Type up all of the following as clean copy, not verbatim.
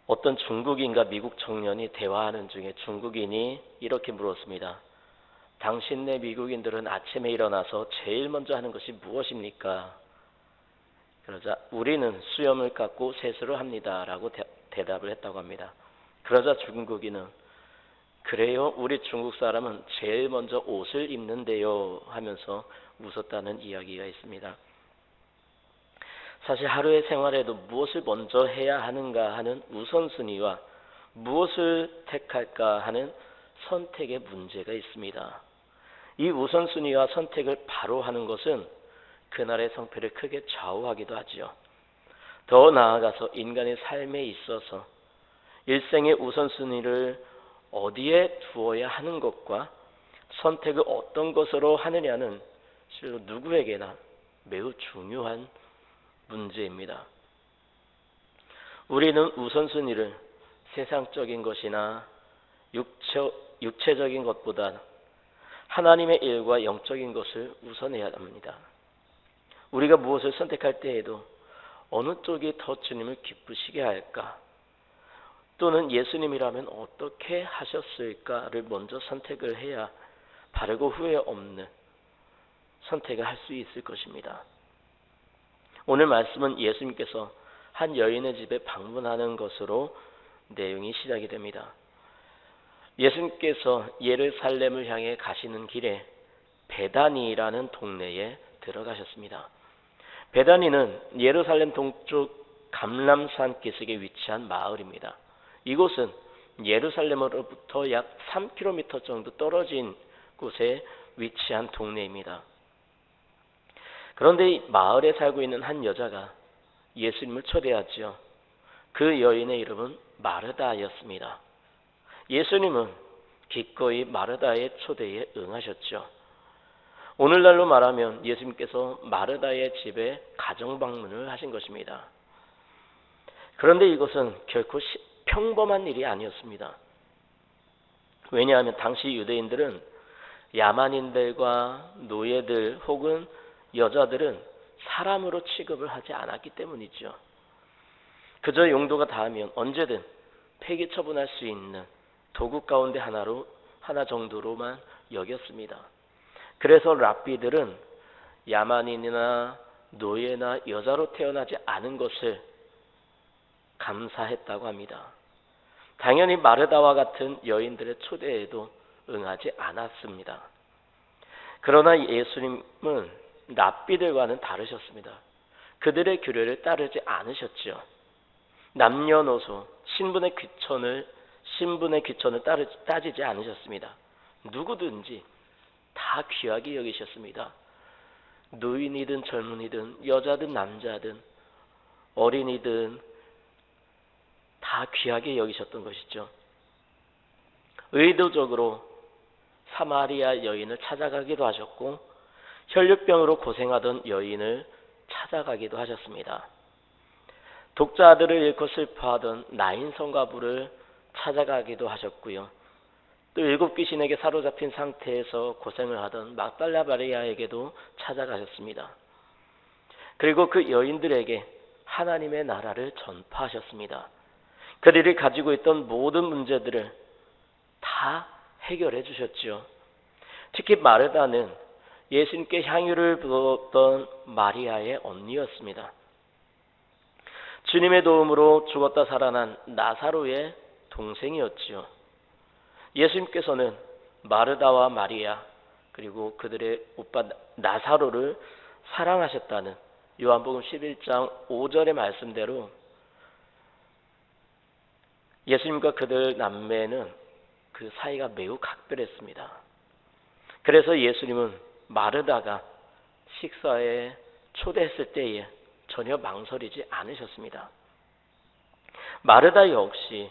어떤 중국인과 미국 청년이 대화하는 중에 중국인이 이렇게 물었습니다. 당신네 미국인들은 아침에 일어나서 제일 먼저 하는 것이 무엇입니까? 그러자 우리는 수염을 깎고 세수를 합니다 라고 대답을 했다고 합니다. 그러자 중국인은 그래요? 우리 중국 사람은 제일 먼저 옷을 입는데요 하면서 웃었다는 이야기가 있습니다. 사실 하루의 생활에도 무엇을 먼저 해야 하는가 하는 우선순위와 무엇을 택할까 하는 선택의 문제가 있습니다. 이 우선순위와 선택을 바로 하는 것은 그날의 성패를 크게 좌우하기도 하지요. 더 나아가서 인간의 삶에 있어서 일생의 우선순위를 어디에 두어야 하는 것과 선택을 어떤 것으로 하느냐는 실로 누구에게나 매우 중요한 문제입니다. 우리는 우선순위를 세상적인 것이나 육체적인 것보다 하나님의 일과 영적인 것을 우선해야 합니다. 우리가 무엇을 선택할 때에도 어느 쪽이 더 주님을 기쁘시게 할까? 또는 예수님이라면 어떻게 하셨을까를 먼저 선택을 해야 바르고 후회 없는 선택을 할 수 있을 것입니다. 오늘 말씀은 예수님께서 한 여인의 집에 방문하는 것으로 내용이 시작이 됩니다. 예수님께서 예루살렘을 향해 가시는 길에 베다니라는 동네에 들어가셨습니다. 베다니는 예루살렘 동쪽 감람산 기슭에 위치한 마을입니다. 이곳은 예루살렘으로부터 약 3km 정도 떨어진 곳에 위치한 동네입니다. 그런데 이 마을에 살고 있는 한 여자가 예수님을 초대하지요. 그 여인의 이름은 마르다였습니다. 예수님은 기꺼이 마르다의 초대에 응하셨죠. 오늘날로 말하면 예수님께서 마르다의 집에 가정 방문을 하신 것입니다. 그런데 이것은 결코 평범한 일이 아니었습니다. 왜냐하면 당시 유대인들은 야만인들과 노예들 혹은 여자들은 사람으로 취급을 하지 않았기 때문이죠. 그저 용도가 닿으면 언제든 폐기 처분할 수 있는 도구 가운데 하나 정도로만 여겼습니다. 그래서 랍비들은 야만인이나 노예나 여자로 태어나지 않은 것을 감사했다고 합니다. 당연히 마르다와 같은 여인들의 초대에도 응하지 않았습니다. 그러나 예수님은 랍비들과는 다르셨습니다. 그들의 규례를 따르지 않으셨지요. 남녀노소 신분의 귀천을 따지지 않으셨습니다. 누구든지 다 귀하게 여기셨습니다. 노인이든 젊은이든 여자든 남자든 어린이든 다 귀하게 여기셨던 것이죠. 의도적으로 사마리아 여인을 찾아가기도 하셨고 혈류병으로 고생하던 여인을 찾아가기도 하셨습니다. 독자 아들을 잃고 슬퍼하던 나인 성가부를 찾아가기도 하셨고요. 또 7 귀신에게 사로잡힌 상태에서 고생을 하던 막달라 마리아에게도 찾아가셨습니다. 그리고 그 여인들에게 하나님의 나라를 전파하셨습니다. 그들이 가지고 있던 모든 문제들을 다 해결해 주셨지요. 특히 마르다는 예수님께 향유를 부었던 마리아의 언니였습니다. 주님의 도움으로 죽었다 살아난 나사로의 동생이었지요. 예수님께서는 마르다와 마리아 그리고 그들의 오빠 나사로를 사랑하셨다는 요한복음 11장 5절의 말씀대로 예수님과 그들 남매는 그 사이가 매우 각별했습니다. 그래서 예수님은 마르다가 식사에 초대했을 때에 전혀 망설이지 않으셨습니다. 마르다 역시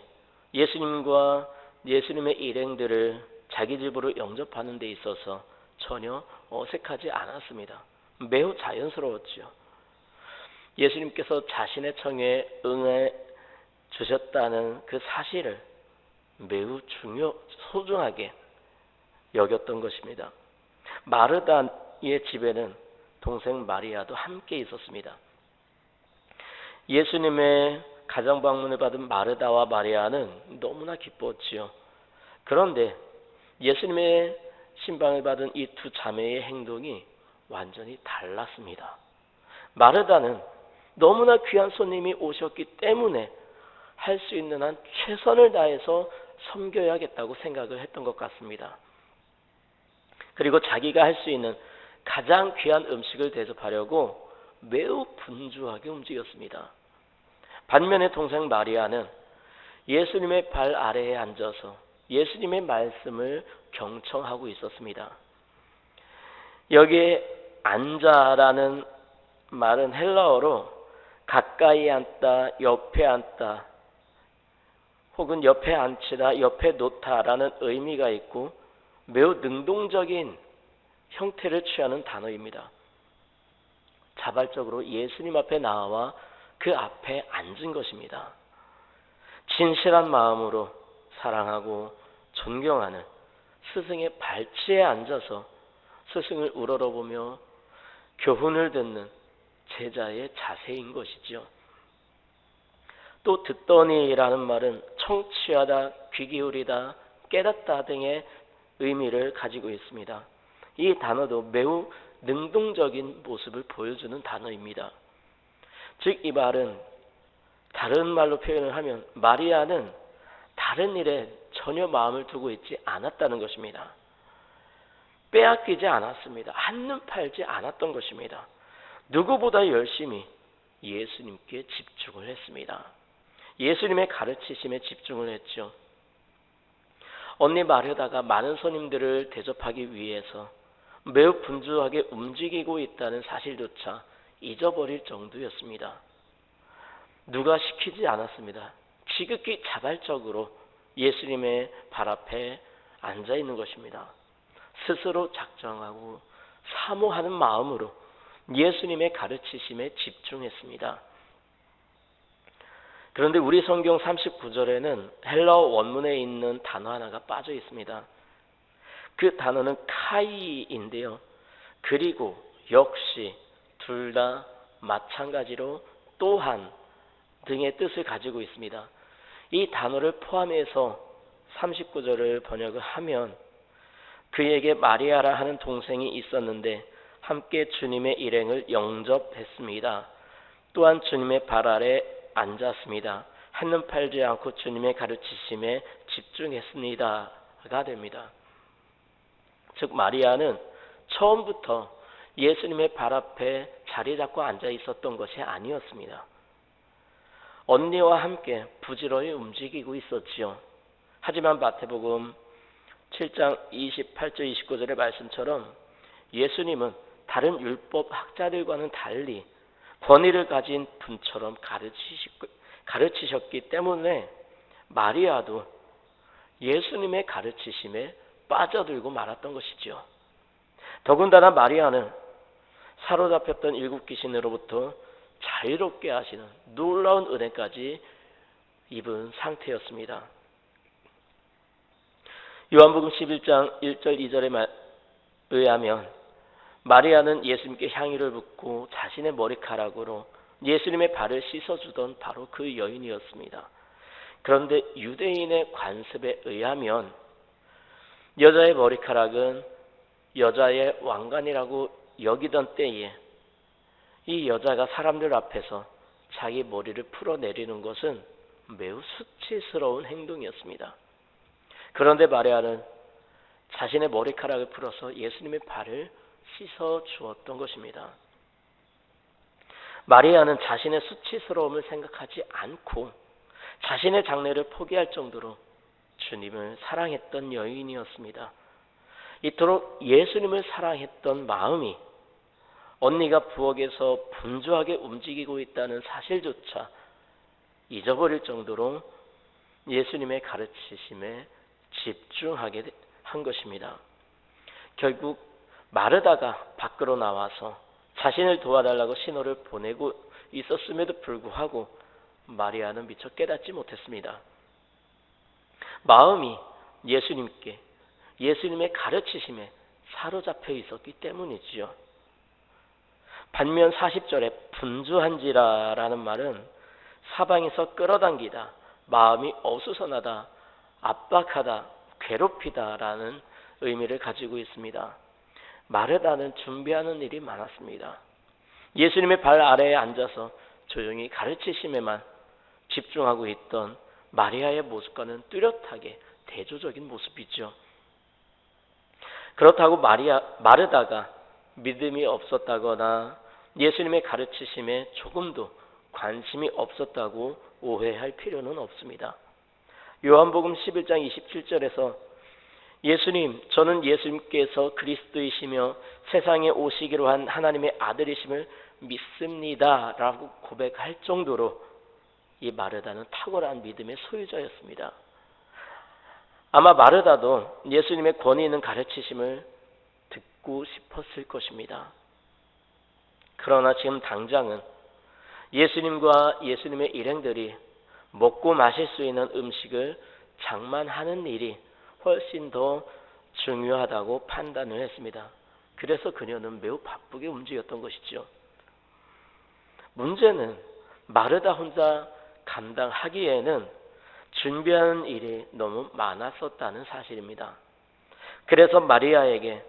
예수님과 예수님의 일행들을 자기 집으로 영접하는 데 있어서 전혀 어색하지 않았습니다. 매우 자연스러웠죠. 예수님께서 자신의 청에 응해 주셨다는 그 사실을 매우 소중하게 여겼던 것입니다. 마르다의 집에는 동생 마리아도 함께 있었습니다. 예수님의 가정 방문을 받은 마르다와 마리아는 너무나 기뻤지요. 그런데 예수님의 신방을 받은 이 두 자매의 행동이 완전히 달랐습니다. 마르다는 너무나 귀한 손님이 오셨기 때문에 할 수 있는 한 최선을 다해서 섬겨야겠다고 생각을 했던 것 같습니다. 그리고 자기가 할 수 있는 가장 귀한 음식을 대접하려고 매우 분주하게 움직였습니다. 반면에 동생 마리아는 예수님의 발 아래에 앉아서 예수님의 말씀을 경청하고 있었습니다. 여기에 앉아라는 말은 헬라어로 가까이 앉다, 옆에 앉다, 혹은 옆에 앉히다, 옆에 놓다라는 의미가 있고 매우 능동적인 형태를 취하는 단어입니다. 자발적으로 예수님 앞에 나와 그 앞에 앉은 것입니다. 진실한 마음으로 사랑하고 존경하는 스승의 발치에 앉아서 스승을 우러러보며 교훈을 듣는 제자의 자세인 것이죠. 또 듣더니라는 말은 청취하다, 귀 기울이다, 깨닫다 등의 의미를 가지고 있습니다. 이 단어도 매우 능동적인 모습을 보여주는 단어입니다. 즉 이 말은 다른 말로 표현을 하면 마리아는 다른 일에 전혀 마음을 두고 있지 않았다는 것입니다. 빼앗기지 않았습니다. 한눈 팔지 않았던 것입니다. 누구보다 열심히 예수님께 집중을 했습니다. 예수님의 가르치심에 집중을 했죠. 언니 마르다가 많은 손님들을 대접하기 위해서 매우 분주하게 움직이고 있다는 사실조차 잊어버릴 정도였습니다. 누가 시키지 않았습니다. 지극히 자발적으로 예수님의 발 앞에 앉아 있는 것입니다. 스스로 작정하고 사모하는 마음으로 예수님의 가르치심에 집중했습니다. 그런데 우리 성경 39절에는 헬라어 원문에 있는 단어 하나가 빠져 있습니다. 그 단어는 카이인데요. 그리고 역시 둘 다 마찬가지로 또한 등의 뜻을 가지고 있습니다. 이 단어를 포함해서 39절을 번역을 하면 그에게 마리아라 하는 동생이 있었는데 함께 주님의 일행을 영접했습니다. 또한 주님의 발 아래 앉았습니다. 한눈 팔지 않고 주님의 가르치심에 집중했습니다가 됩니다. 즉 마리아는 처음부터 예수님의 발 앞에 자리 잡고 앉아 있었던 것이 아니었습니다. 언니와 함께 부지런히 움직이고 있었지요. 하지만 마태복음 7장 28절 29절의 말씀처럼 예수님은 다른 율법 학자들과는 달리 권위를 가진 분처럼 가르치셨기 때문에 마리아도 예수님의 가르치심에 빠져들고 말았던 것이죠. 더군다나 마리아는 사로잡혔던 일곱 귀신으로부터 자유롭게 하시는 놀라운 은혜까지 입은 상태였습니다. 요한복음 11장 1절 2절에 의하면 마리아는 예수님께 향유를 붓고 자신의 머리카락으로 예수님의 발을 씻어주던 바로 그 여인이었습니다. 그런데 유대인의 관습에 의하면 여자의 머리카락은 여자의 왕관이라고 여기던 때에 이 여자가 사람들 앞에서 자기 머리를 풀어내리는 것은 매우 수치스러운 행동이었습니다. 그런데 마리아는 자신의 머리카락을 풀어서 예수님의 발을 씻어 주었던 것입니다. 마리아는 자신의 수치스러움을 생각하지 않고 자신의 장래를 포기할 정도로 주님을 사랑했던 여인이었습니다. 이토록 예수님을 사랑했던 마음이 언니가 부엌에서 분주하게 움직이고 있다는 사실조차 잊어버릴 정도로 예수님의 가르치심에 집중하게 한 것입니다. 결국 마르다가 밖으로 나와서 자신을 도와달라고 신호를 보내고 있었음에도 불구하고 마리아는 미처 깨닫지 못했습니다. 마음이 예수님께, 예수님의 가르치심에 사로잡혀 있었기 때문이지요. 반면 40절에 분주한지라라는 말은 사방에서 끌어당기다, 마음이 어수선하다, 압박하다, 괴롭히다라는 의미를 가지고 있습니다. 마르다는 준비하는 일이 많았습니다. 예수님의 발 아래에 앉아서 조용히 가르치심에만 집중하고 있던 마리아의 모습과는 뚜렷하게 대조적인 모습이죠. 그렇다고 마르다가 믿음이 없었다거나 예수님의 가르치심에 조금도 관심이 없었다고 오해할 필요는 없습니다. 요한복음 11장 27절에서 예수님, 저는 예수님께서 그리스도이시며 세상에 오시기로 한 하나님의 아들이심을 믿습니다 라고 고백할 정도로 이 마르다는 탁월한 믿음의 소유자였습니다. 아마 마르다도 예수님의 권위 있는 가르치심을 듣고 싶었을 것입니다. 그러나 지금 당장은 예수님과 예수님의 일행들이 먹고 마실 수 있는 음식을 장만하는 일이 훨씬 더 중요하다고 판단을 했습니다. 그래서 그녀는 매우 바쁘게 움직였던 것이죠. 문제는 마르다 혼자 감당하기에는 준비하는 일이 너무 많았었다는 사실입니다. 그래서 마리아에게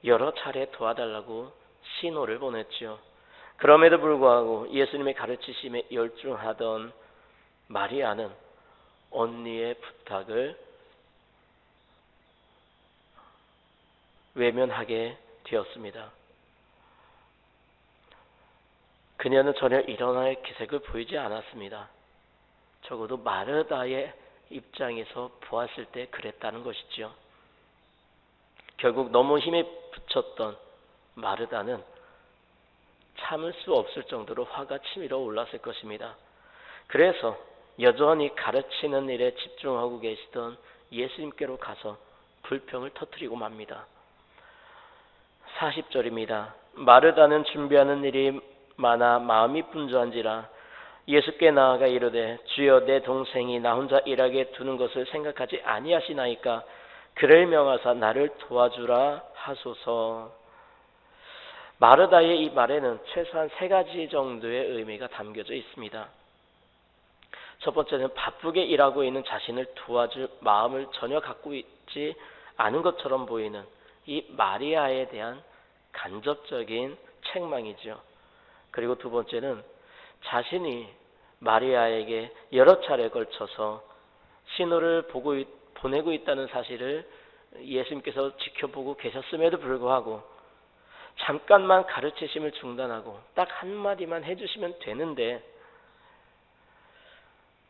여러 차례 도와달라고 신호를 보냈죠. 그럼에도 불구하고 예수님의 가르치심에 열중하던 마리아는 언니의 부탁을 외면하게 되었습니다. 그녀는 전혀 일어날 기색을 보이지 않았습니다. 적어도 마르다의 입장에서 보았을 때 그랬다는 것이죠. 결국 너무 힘에 부쳤던 마르다는 참을 수 없을 정도로 화가 치밀어 올랐을 것입니다. 그래서 여전히 가르치는 일에 집중하고 계시던 예수님께로 가서 불평을 터뜨리고 맙니다. 40절입니다. 마르다는 준비하는 일이 많아 마음이 분주한지라 예수께 나아가 이르되 주여 내 동생이 나 혼자 일하게 두는 것을 생각하지 아니하시나이까 그를 명하사 나를 도와주라 하소서. 마르다의 이 말에는 최소한 세 가지 정도의 의미가 담겨져 있습니다. 첫 번째는 바쁘게 일하고 있는 자신을 도와줄 마음을 전혀 갖고 있지 않은 것처럼 보이는 이 마리아에 대한 간접적인 책망이죠. 그리고 두 번째는 자신이 마리아에게 여러 차례에 걸쳐서 신호를 보내고 있다는 사실을 예수님께서 지켜보고 계셨음에도 불구하고 잠깐만 가르치심을 중단하고 딱 한마디만 해주시면 되는데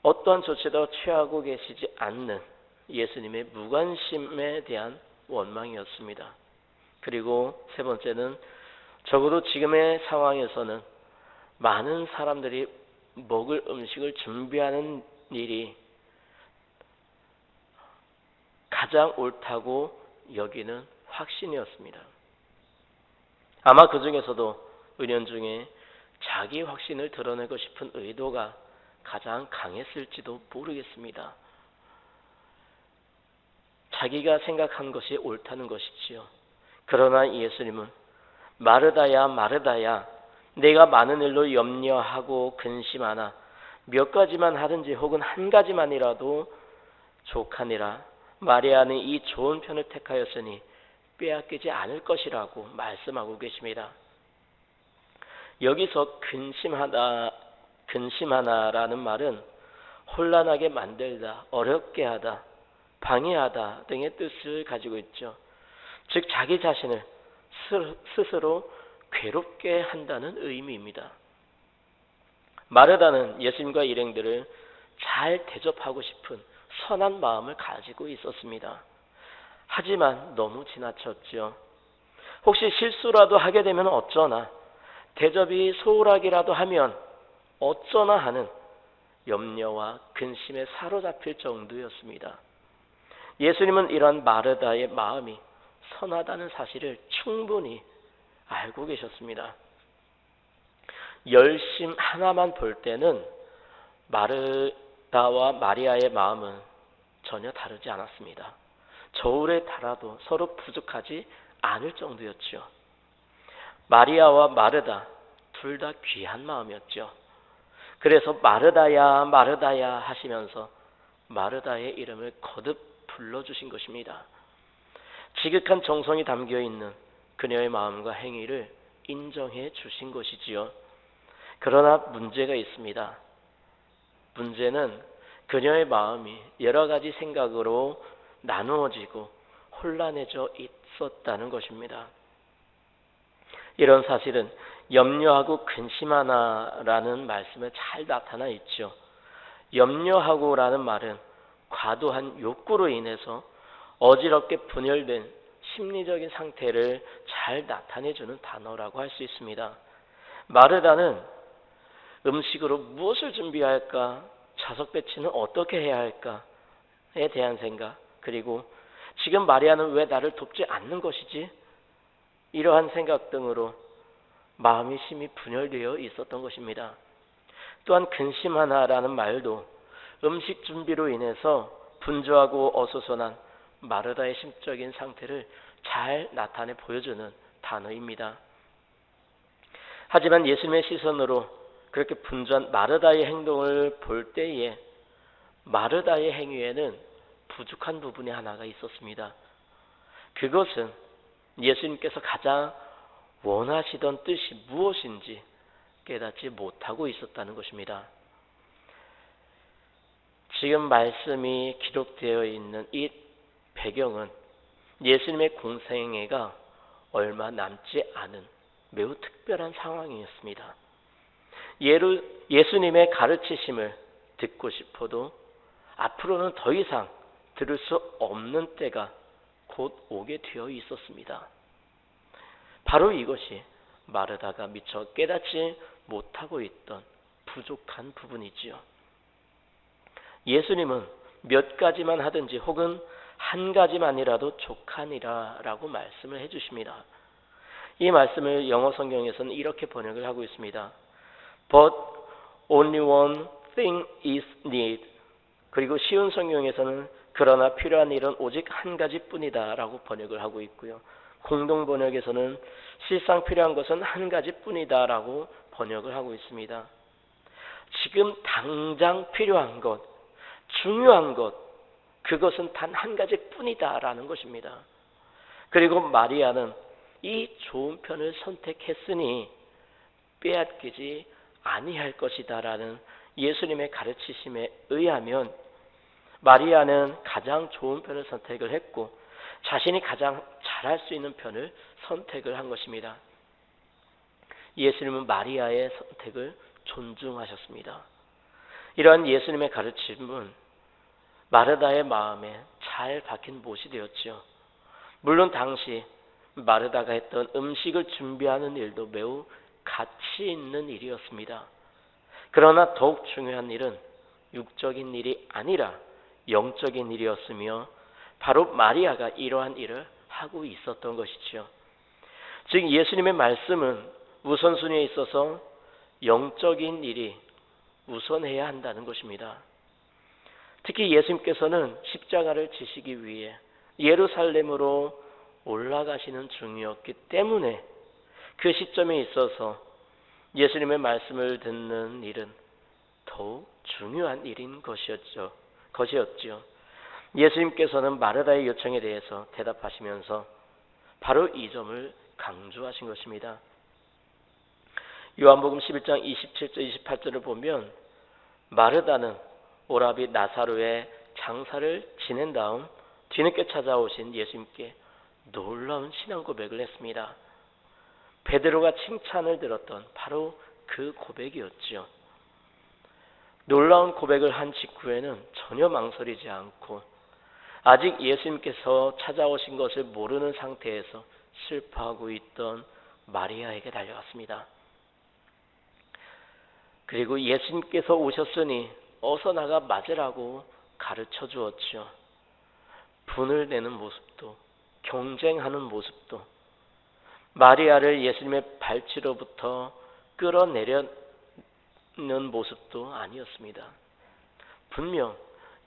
어떠한 조치도 취하고 계시지 않는 예수님의 무관심에 대한 원망이었습니다. 그리고 세 번째는 적어도 지금의 상황에서는 많은 사람들이 먹을 음식을 준비하는 일이 가장 옳다고 여기는 확신이었습니다. 아마 그 중에서도 은연중에 자기 확신을 드러내고 싶은 의도가 가장 강했을지도 모르겠습니다. 자기가 생각한 것이 옳다는 것이지요. 그러나 예수님은 마르다야 마르다야 내가 많은 일로 염려하고 근심하나 몇 가지만 하든지 혹은 한 가지만이라도 족하니라. 마리아는 이 좋은 편을 택하였으니 빼앗기지 않을 것이라고 말씀하고 계십니다. 여기서 근심하나라는 말은 혼란하게 만들다, 어렵게 하다, 방해하다 등의 뜻을 가지고 있죠. 즉 자기 자신을 스스로 괴롭게 한다는 의미입니다. 마르다는 예수님과 일행들을 잘 대접하고 싶은 선한 마음을 가지고 있었습니다. 하지만 너무 지나쳤죠. 혹시 실수라도 하게 되면 어쩌나, 대접이 소홀하기라도 하면 어쩌나 하는 염려와 근심에 사로잡힐 정도였습니다. 예수님은 이런 마르다의 마음이 선하다는 사실을 충분히 알고 계셨습니다. 열심 하나만 볼 때는 마르다와 마리아의 마음은 전혀 다르지 않았습니다. 저울에 달아도 서로 부족하지 않을 정도였죠. 마리아와 마르다 둘 다 귀한 마음이었죠. 그래서 마르다야 마르다야 하시면서 마르다의 이름을 거듭 불러주신 것입니다. 지극한 정성이 담겨있는 그녀의 마음과 행위를 인정해 주신 것이지요. 그러나 문제가 있습니다. 문제는 그녀의 마음이 여러 가지 생각으로 나누어지고 혼란해져 있었다는 것입니다. 이런 사실은 염려하고 근심하나라는 말씀에 잘 나타나 있죠. 염려하고라는 말은 과도한 욕구로 인해서 어지럽게 분열된 심리적인 상태를 잘 나타내주는 단어라고 할 수 있습니다. 마르다는 음식으로 무엇을 준비할까, 좌석 배치는 어떻게 해야 할까에 대한 생각, 그리고 지금 마리아는 왜 나를 돕지 않는 것이지? 이러한 생각 등으로 마음이 심히 분열되어 있었던 것입니다. 또한 근심하나라는 말도 음식 준비로 인해서 분주하고 어수선한 마르다의 심적인 상태를 잘 나타내 보여주는 단어입니다. 하지만 예수님의 시선으로 그렇게 분주한 마르다의 행동을 볼 때에 마르다의 행위에는 부족한 부분이 하나가 있었습니다. 그것은 예수님께서 가장 원하시던 뜻이 무엇인지 깨닫지 못하고 있었다는 것입니다. 지금 말씀이 기록되어 있는 이 배경은 예수님의 공생애가 얼마 남지 않은 매우 특별한 상황이었습니다. 예수님의 가르치심을 듣고 싶어도 앞으로는 더 이상 들을 수 없는 때가 곧 오게 되어 있었습니다. 바로 이것이 마르다가 미처 깨닫지 못하고 있던 부족한 부분이지요. 예수님은 몇 가지만 하든지 혹은 한 가지만이라도 족하니라 라고 말씀을 해주십니다. 이 말씀을 영어 성경에서는 이렇게 번역을 하고 있습니다. But only one thing is needed. 그리고 쉬운 성경에서는 그러나 필요한 일은 오직 한 가지뿐이다 라고 번역을 하고 있고요. 공동 번역에서는 실상 필요한 것은 한 가지뿐이다 라고 번역을 하고 있습니다. 지금 당장 필요한 것, 중요한 것, 그것은 단 한 가지뿐이다 라는 것입니다. 그리고 마리아는 이 좋은 편을 선택했으니 빼앗기지 아니할 것이다 라는 예수님의 가르치심에 의하면 마리아는 가장 좋은 편을 선택을 했고 자신이 가장 잘할 수 있는 편을 선택을 한 것입니다. 예수님은 마리아의 선택을 존중하셨습니다. 이러한 예수님의 가르침은 마르다의 마음에 잘 박힌 못이 되었지요. 물론 당시 마르다가 했던 음식을 준비하는 일도 매우 가치 있는 일이었습니다. 그러나 더욱 중요한 일은 육적인 일이 아니라 영적인 일이었으며 바로 마리아가 이러한 일을 하고 있었던 것이지요. 즉 예수님의 말씀은 우선순위에 있어서 영적인 일이 우선해야 한다는 것입니다. 특히 예수님께서는 십자가를 지시기 위해 예루살렘으로 올라가시는 중이었기 때문에 그 시점에 있어서 예수님의 말씀을 듣는 일은 더욱 중요한 일인 것이었지요. 예수님께서는 마르다의 요청에 대해서 대답하시면서 바로 이 점을 강조하신 것입니다. 요한복음 11장 27절 28절을 보면 마르다는 오라비 나사로의 장사를 지낸 다음 뒤늦게 찾아오신 예수님께 놀라운 신앙 고백을 했습니다. 베드로가 칭찬을 들었던 바로 그 고백이었지요. 놀라운 고백을 한 직후에는 전혀 망설이지 않고 아직 예수님께서 찾아오신 것을 모르는 상태에서 슬퍼하고 있던 마리아에게 달려갔습니다. 그리고 예수님께서 오셨으니 어서 나가 맞으라고 가르쳐 주었지요. 분을 내는 모습도 경쟁하는 모습도 마리아를 예수님의 발치로부터 끌어내려는 모습도 아니었습니다. 분명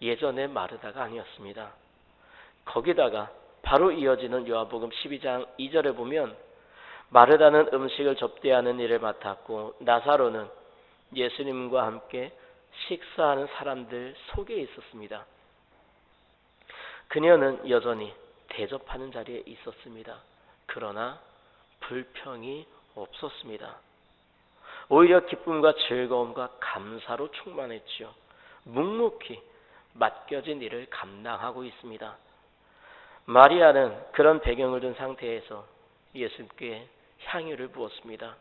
예전의 마르다가 아니었습니다. 거기다가 바로 이어지는 요한복음 12장 2절에 보면 마르다는 음식을 접대하는 일을 맡았고 나사로는 예수님과 함께 식사하는 사람들 속에 있었습니다. 그녀는 여전히 대접하는 자리에 있었습니다. 그러나 불평이 없었습니다. 오히려 기쁨과 즐거움과 감사로 충만했지요. 묵묵히 맡겨진 일을 감당하고 있습니다. 마리아는 그런 배경을 둔 상태에서 예수님께 향유를 부었습니다.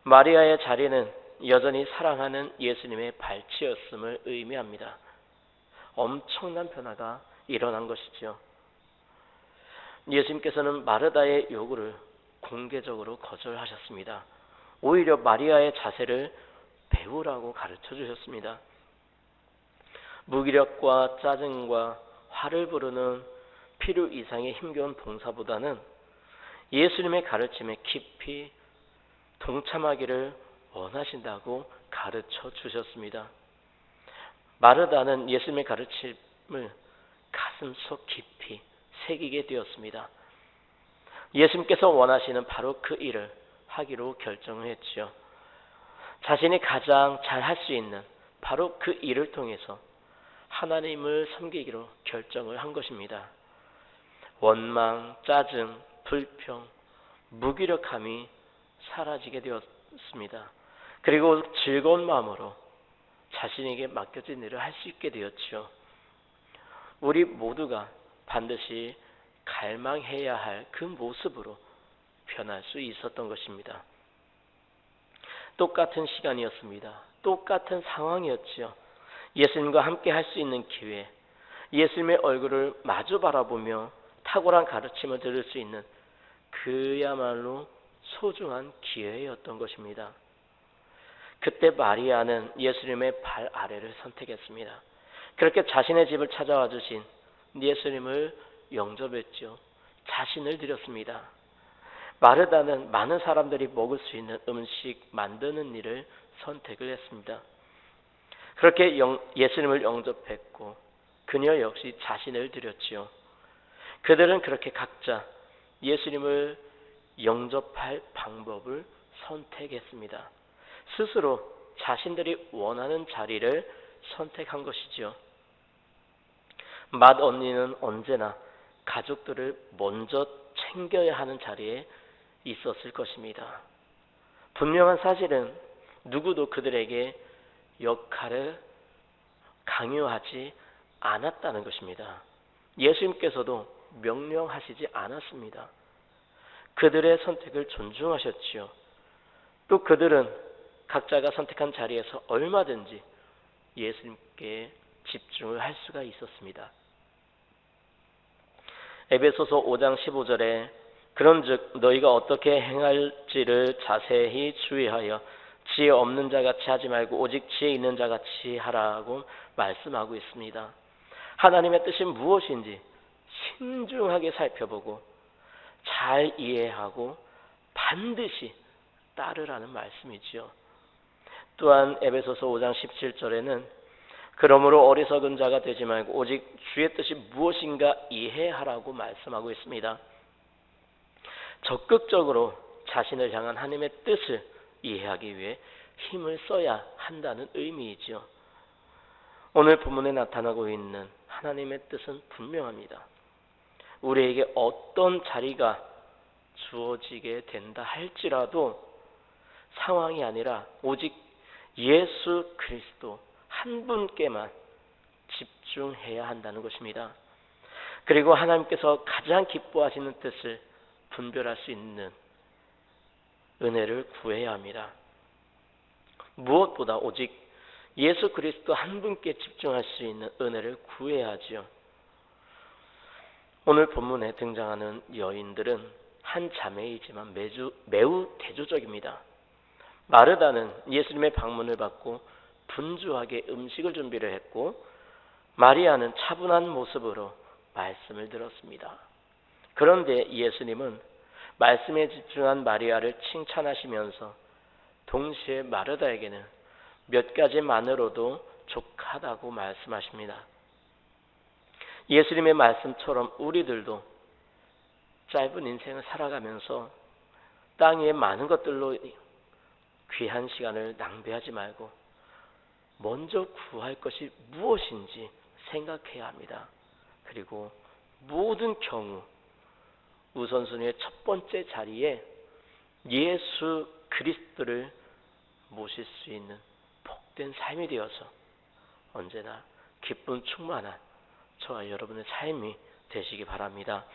마리아의 자리는 여전히 사랑하는 예수님의 발치였음을 의미합니다. 엄청난 변화가 일어난 것이죠. 예수님께서는 마르다의 요구를 공개적으로 거절하셨습니다. 오히려 마리아의 자세를 배우라고 가르쳐 주셨습니다. 무기력과 짜증과 화를 부르는 필요 이상의 힘겨운 봉사보다는 예수님의 가르침에 깊이 동참하기를 원하신다고 가르쳐 주셨습니다. 마르다는 예수님의 가르침을 가슴속 깊이 새기게 되었습니다. 예수님께서 원하시는 바로 그 일을 하기로 결정을 했지요. 자신이 가장 잘 할 수 있는 바로 그 일을 통해서 하나님을 섬기기로 결정을 한 것입니다. 원망, 짜증, 불평, 무기력함이 사라지게 되었습니다. 그리고 즐거운 마음으로 자신에게 맡겨진 일을 할 수 있게 되었죠. 우리 모두가 반드시 갈망해야 할 그 모습으로 변할 수 있었던 것입니다. 똑같은 시간이었습니다. 똑같은 상황이었지요. 예수님과 함께 할 수 있는 기회, 예수님의 얼굴을 마주 바라보며 탁월한 가르침을 들을 수 있는 그야말로 소중한 기회였던 것입니다. 그때 마리아는 예수님의 발 아래를 선택했습니다. 그렇게 자신의 집을 찾아와 주신 예수님을 영접했죠. 자신을 드렸습니다. 마르다는 많은 사람들이 먹을 수 있는 음식 만드는 일을 선택을 했습니다. 그렇게 예수님을 영접했고 그녀 역시 자신을 드렸지요. 그들은 그렇게 각자 예수님을 영접할 방법을 선택했습니다. 스스로 자신들이 원하는 자리를 선택한 것이지요. 맏 언니는 언제나 가족들을 먼저 챙겨야 하는 자리에 있었을 것입니다. 분명한 사실은 누구도 그들에게 역할을 강요하지 않았다는 것입니다. 예수님께서도 명령하시지 않았습니다. 그들의 선택을 존중하셨지요. 또 그들은 각자가 선택한 자리에서 얼마든지 예수님께 집중을 할 수가 있었습니다. 에베소서 5장 15절에 그런즉 너희가 어떻게 행할지를 자세히 주의하여 지혜 없는 자같이 하지 말고 오직 지혜 있는 자같이 하라고 말씀하고 있습니다. 하나님의 뜻이 무엇인지 신중하게 살펴보고 잘 이해하고 반드시 따르라는 말씀이지요. 또한 에베소서 5장 17절에는 그러므로 어리석은 자가 되지 말고 오직 주의 뜻이 무엇인가 이해하라고 말씀하고 있습니다. 적극적으로 자신을 향한 하나님의 뜻을 이해하기 위해 힘을 써야 한다는 의미이지요. 오늘 본문에 나타나고 있는 하나님의 뜻은 분명합니다. 우리에게 어떤 자리가 주어지게 된다 할지라도 상황이 아니라 오직 예수 그리스도 한 분께만 집중해야 한다는 것입니다. 그리고 하나님께서 가장 기뻐하시는 뜻을 분별할 수 있는 은혜를 구해야 합니다. 무엇보다 오직 예수 그리스도 한 분께 집중할 수 있는 은혜를 구해야 하지요. 오늘 본문에 등장하는 여인들은 한 자매이지만 매우 대조적입니다. 마르다는 예수님의 방문을 받고 분주하게 음식을 준비를 했고 마리아는 차분한 모습으로 말씀을 들었습니다. 그런데 예수님은 말씀에 집중한 마리아를 칭찬하시면서 동시에 마르다에게는 몇 가지만으로도 족하다고 말씀하십니다. 예수님의 말씀처럼 우리들도 짧은 인생을 살아가면서 땅 위에 많은 것들로 귀한 시간을 낭비하지 말고 먼저 구할 것이 무엇인지 생각해야 합니다. 그리고 모든 경우 우선순위의 첫 번째 자리에 예수 그리스도를 모실 수 있는 복된 삶이 되어서 언제나 기쁨 충만한 저와 여러분의 삶이 되시기 바랍니다.